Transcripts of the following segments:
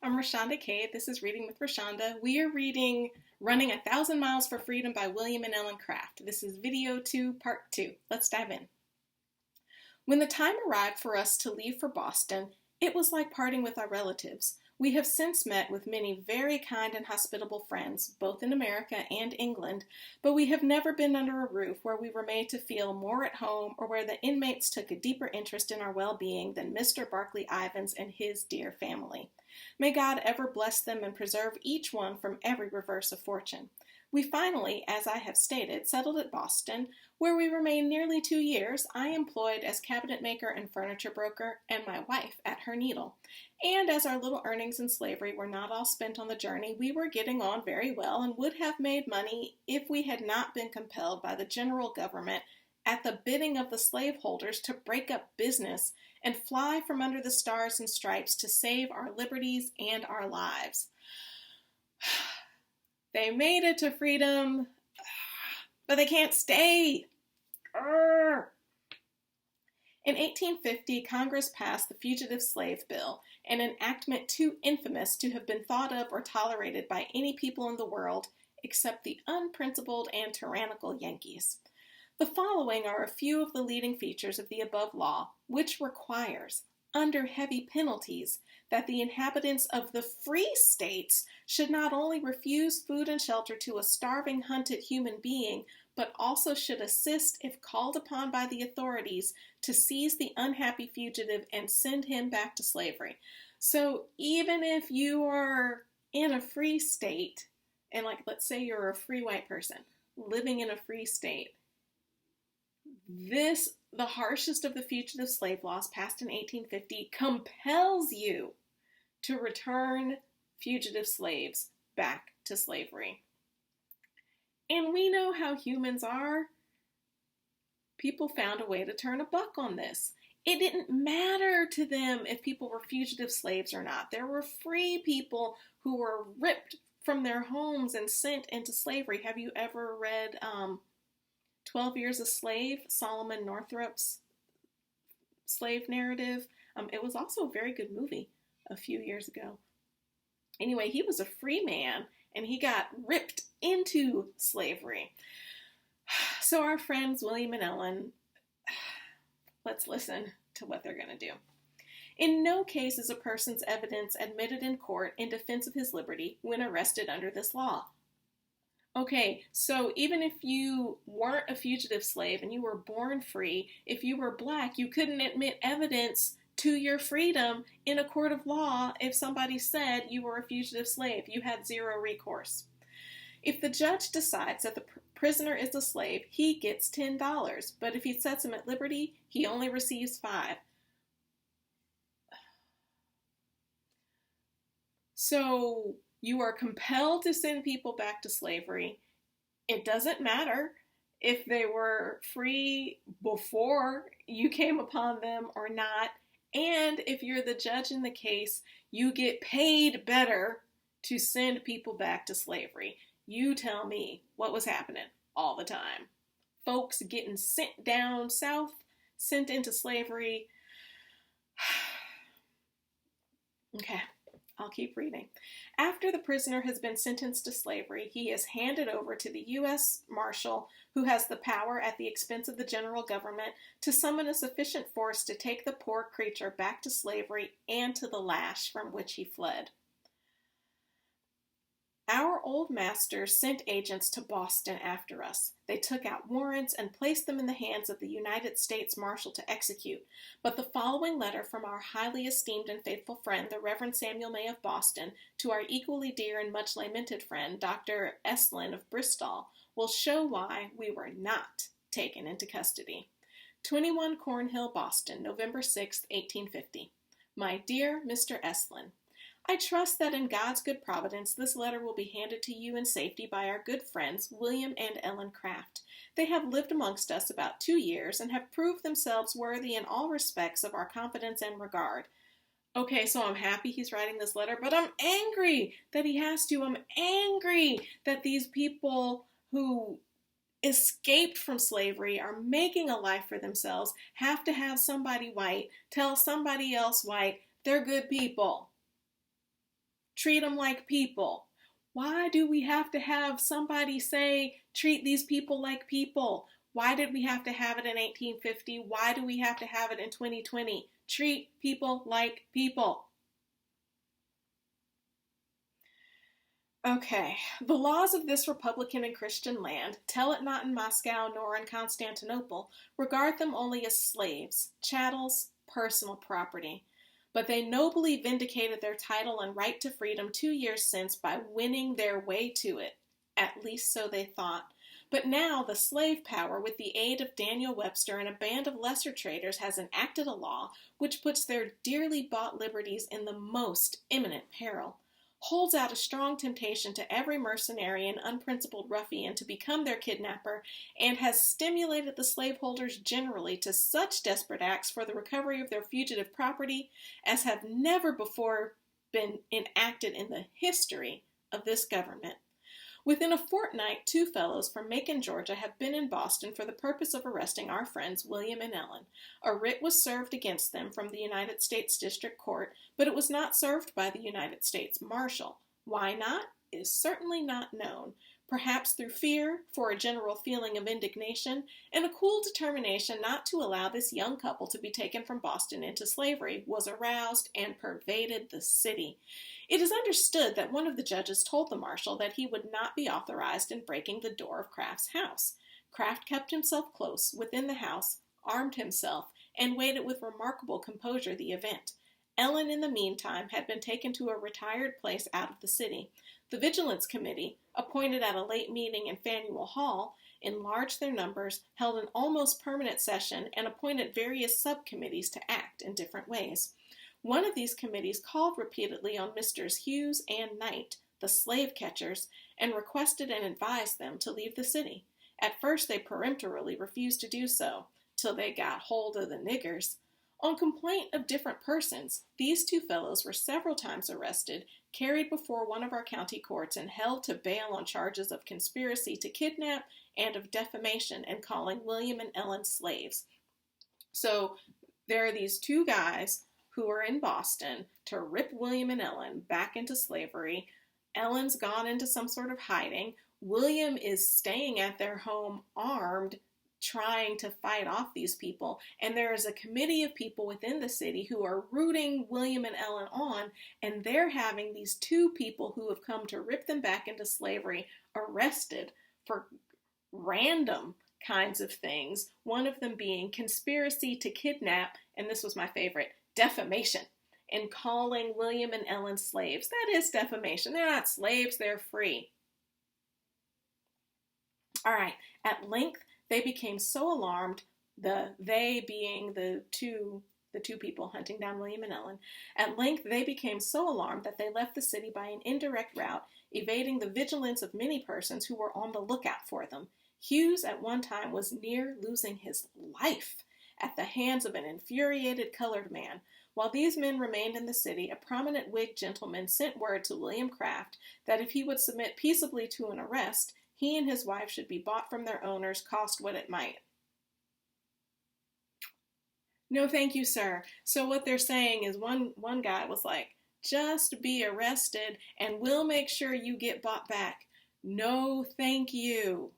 I'm Rashonda Cade. This is Reading with Rashonda. We are reading Running 1,000 Miles for Freedom by William and Ellen Craft. This is video 2, part 2. Let's dive in. When the time arrived for us to leave for Boston, it was like parting with our relatives. We have since met with many very kind and hospitable friends, both in America and England, but we have never been under a roof where we were made to feel more at home or where the inmates took a deeper interest in our well-being than Mr. Barclay Ivins and his dear family. May God ever bless them and preserve each one from every reverse of fortune. We finally, as I have stated, settled at Boston, where we remained nearly 2 years, I employed as cabinet maker and furniture broker, and my wife at her needle. And as our little earnings in slavery were not all spent on the journey, we were getting on very well and would have made money if we had not been compelled by the general government at the bidding of the slaveholders to break up business and fly from under the stars and stripes to save our liberties and our lives. They made it to freedom, but they can't stay. Urgh. In 1850, Congress passed the Fugitive Slave Bill, an enactment too infamous to have been thought of or tolerated by any people in the world except the unprincipled and tyrannical Yankees. The following are a few of the leading features of the above law, which requires, under heavy penalties, that the inhabitants of the free states should not only refuse food and shelter to a starving, hunted human being, but also should assist, if called upon by the authorities, to seize the unhappy fugitive and send him back to slavery. So even if you are in a free state, and let's say you're a free white person living in a free state, the harshest of the fugitive slave laws passed in 1850 compels you to return fugitive slaves back to slavery. And we know how humans are. People found a way to turn a buck on this. It didn't matter to them if people were fugitive slaves or not. There were free people who were ripped from their homes and sent into slavery. Have you ever read 12 Years a Slave, Solomon Northrop's slave narrative? It was also a very good movie a few years ago. Anyway, he was a free man and he got ripped into slavery. So our friends William and Ellen, let's listen to what they're going to do. In no case is a person's evidence admitted in court in defense of his liberty when arrested under this law. Okay, so even if you weren't a fugitive slave and you were born free, if you were black, you couldn't admit evidence to your freedom in a court of law if somebody said you were a fugitive slave. You had zero recourse. If the judge decides that the prisoner is a slave, he gets $10, but if he sets him at liberty, he only receives $5. So you are compelled to send people back to slavery. It doesn't matter if they were free before you came upon them or not. And if you're the judge in the case, you get paid better to send people back to slavery. You tell me what was happening all the time. Folks getting sent down south, sent into slavery. Okay. I'll keep reading. After the prisoner has been sentenced to slavery, he is handed over to the U.S. Marshal, who has the power at the expense of the general government to summon a sufficient force to take the poor creature back to slavery and to the lash from which he fled. Our old masters sent agents to Boston after us. They took out warrants and placed them in the hands of the United States Marshal to execute. But the following letter from our highly esteemed and faithful friend, the Reverend Samuel May of Boston, to our equally dear and much lamented friend, Dr. Estlin of Bristol, will show why we were not taken into custody. 21 Cornhill, Boston, November 6, 1850. My dear Mr. Estlin, I trust that in God's good providence this letter will be handed to you in safety by our good friends William and Ellen Craft. They have lived amongst us about 2 years and have proved themselves worthy in all respects of our confidence and regard. Okay, so I'm happy he's writing this letter, but I'm angry that he has to. I'm angry that these people who escaped from slavery are making a life for themselves have to have somebody white tell somebody else white they're good people. treat them like people. Why do we have to have somebody say, treat these people like people? Why did we have to have it in 1850? Why do we have to have it in 2020? Treat people like people. Okay, the laws of this Republican and Christian land, tell it not in Moscow nor in Constantinople, regard them only as slaves, chattels, personal property. But they nobly vindicated their title and right to freedom 2 years since by winning their way to it. At least so they thought. But now the slave power, with the aid of Daniel Webster and a band of lesser traders, has enacted a law which puts their dearly bought liberties in the most imminent peril, holds out a strong temptation to every mercenary and unprincipled ruffian to become their kidnapper, and has stimulated the slaveholders generally to such desperate acts for the recovery of their fugitive property as have never before been enacted in the history of this government. Within a fortnight, 2 fellows from Macon, Georgia, have been in Boston for the purpose of arresting our friends William and Ellen. A writ was served against them from the United States District Court, but it was not served by the United States Marshal. Why not, is certainly not known. Perhaps through fear, for a general feeling of indignation, and a cool determination not to allow this young couple to be taken from Boston into slavery was aroused and pervaded the city. It is understood that one of the judges told the marshal that he would not be authorized in breaking the door of Craft's house. Craft kept himself close within the house, armed himself, and waited with remarkable composure the event. Ellen, in the meantime, had been taken to a retired place out of the city. The Vigilance Committee, appointed at a late meeting in Faneuil Hall, enlarged their numbers, held an almost permanent session, and appointed various subcommittees to act in different ways. One of these committees called repeatedly on Messrs. Hughes and Knight, the slave catchers, and requested and advised them to leave the city. At first they peremptorily refused to do so, till they got hold of the niggers. On complaint of different persons, these 2 fellows were several times arrested, carried before one of our county courts, and held to bail on charges of conspiracy to kidnap and of defamation and calling William and Ellen slaves. So there are these 2 guys who are in Boston to rip William and Ellen back into slavery. Ellen's gone into some sort of hiding. William is staying at their home armed, trying to fight off these people. And there is a committee of people within the city who are rooting William and Ellen on, and they're having these 2 people who have come to rip them back into slavery arrested for random kinds of things, one of them being conspiracy to kidnap, and this was my favorite, defamation, and calling William and Ellen slaves. That is defamation. They're not slaves, they're free. All right, at length they became so alarmed, they being the two people hunting down William and Ellen, at length they became so alarmed that they left the city by an indirect route, evading the vigilance of many persons who were on the lookout for them. Hughes at one time was near losing his life at the hands of an infuriated colored man. While these men remained in the city, a prominent Whig gentleman sent word to William Craft that if he would submit peaceably to an arrest, he and his wife should be bought from their owners, cost what it might. No, thank you, sir. So what they're saying is one guy was like, just be arrested and we'll make sure you get bought back. No, thank you.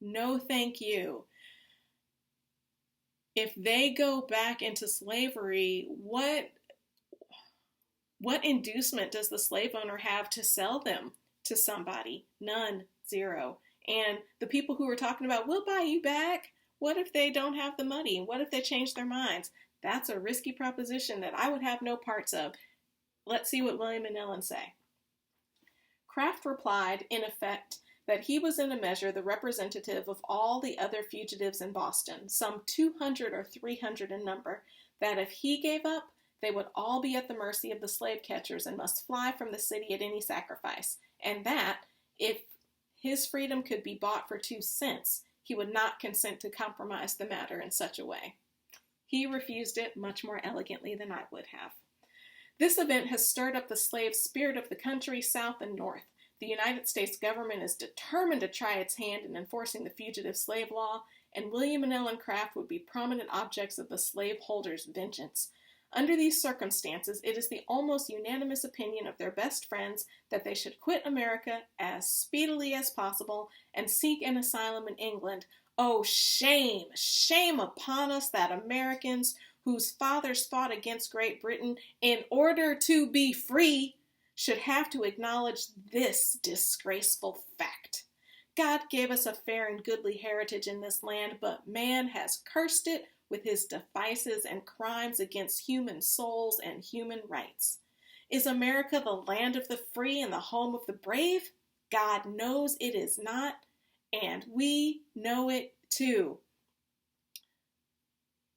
No, thank you. If they go back into slavery, what inducement does the slave owner have to sell them to somebody? None. Zero. And the people who are talking about, we'll buy you back, what if they don't have the money? What if they change their minds? That's a risky proposition that I would have no parts of. Let's see what William and Ellen say. Craft replied, in effect, that he was in a measure the representative of all the other fugitives in Boston, some 200 or 300 in number, that if he gave up, they would all be at the mercy of the slave catchers and must fly from the city at any sacrifice, and that, if his freedom could be bought for 2 cents, he would not consent to compromise the matter in such a way. He refused it much more elegantly than I would have. This event has stirred up the slave spirit of the country, South and North. The United States government is determined to try its hand in enforcing the fugitive slave law, and William and Ellen Craft would be prominent objects of the slaveholders' vengeance. Under these circumstances, it is the almost unanimous opinion of their best friends that they should quit America as speedily as possible and seek an asylum in England. Oh, shame, shame upon us that Americans whose fathers fought against Great Britain in order to be free should have to acknowledge this disgraceful fact. God gave us a fair and goodly heritage in this land, but man has cursed it with his devices and crimes against human souls and human rights. Is America the land of the free and the home of the brave? God knows it is not, and we know it too.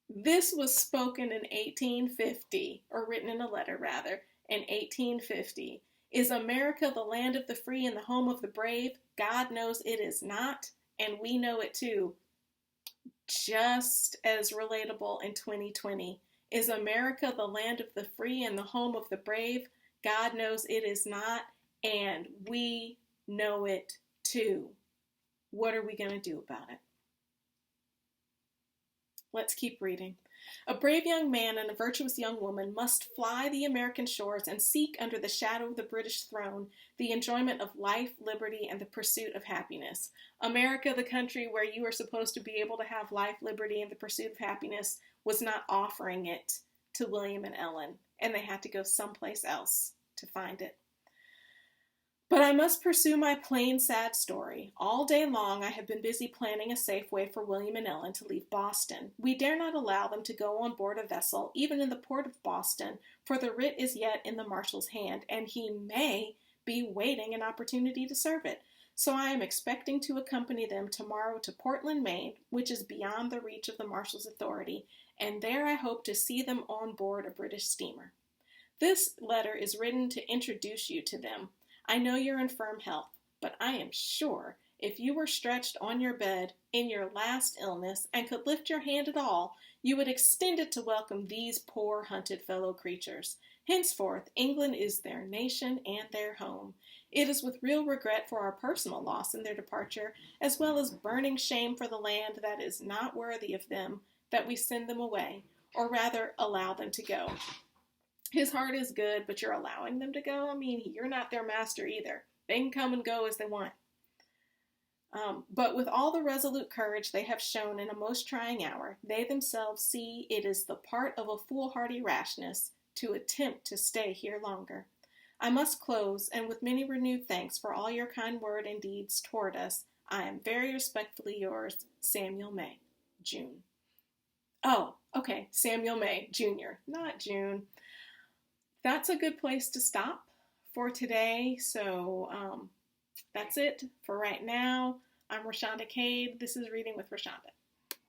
This was spoken in 1850, or written in a letter rather, in 1850. Is America the land of the free and the home of the brave? God knows it is not, and we know it too. Just as relatable in 2020. Is America the land of the free and the home of the brave? God knows it is not, and we know it too. What are we going to do about it? Let's keep reading. A brave young man and a virtuous young woman must fly the American shores and seek under the shadow of the British throne the enjoyment of life, liberty, and the pursuit of happiness. America, the country where you are supposed to be able to have life, liberty, and the pursuit of happiness, was not offering it to William and Ellen, and they had to go someplace else to find it. But I must pursue my plain, sad story. All day long I have been busy planning a safe way for William and Ellen to leave Boston. We dare not allow them to go on board a vessel, even in the port of Boston, for the writ is yet in the marshal's hand, and he may be waiting an opportunity to serve it. So I am expecting to accompany them tomorrow to Portland, Maine, which is beyond the reach of the marshal's authority, and there I hope to see them on board a British steamer. This letter is written to introduce you to them. I know you're in firm health, but I am sure if you were stretched on your bed in your last illness and could lift your hand at all, you would extend it to welcome these poor hunted fellow creatures. Henceforth, England is their nation and their home. It is with real regret for our personal loss in their departure, as well as burning shame for the land that is not worthy of them, that we send them away, or rather allow them to go. His heart is good, but you're allowing them to go? I mean, you're not their master either. They can come and go as they want. But with all the resolute courage they have shown in a most trying hour, they themselves see it is the part of a foolhardy rashness to attempt to stay here longer. I must close, and with many renewed thanks for all your kind word and deeds toward us, I am very respectfully yours, Samuel May, June. Oh, okay, Samuel May, Jr., not June. That's a good place to stop for today. So that's it for right now. I'm Rashonda Cade. This is Reading with Rashonda.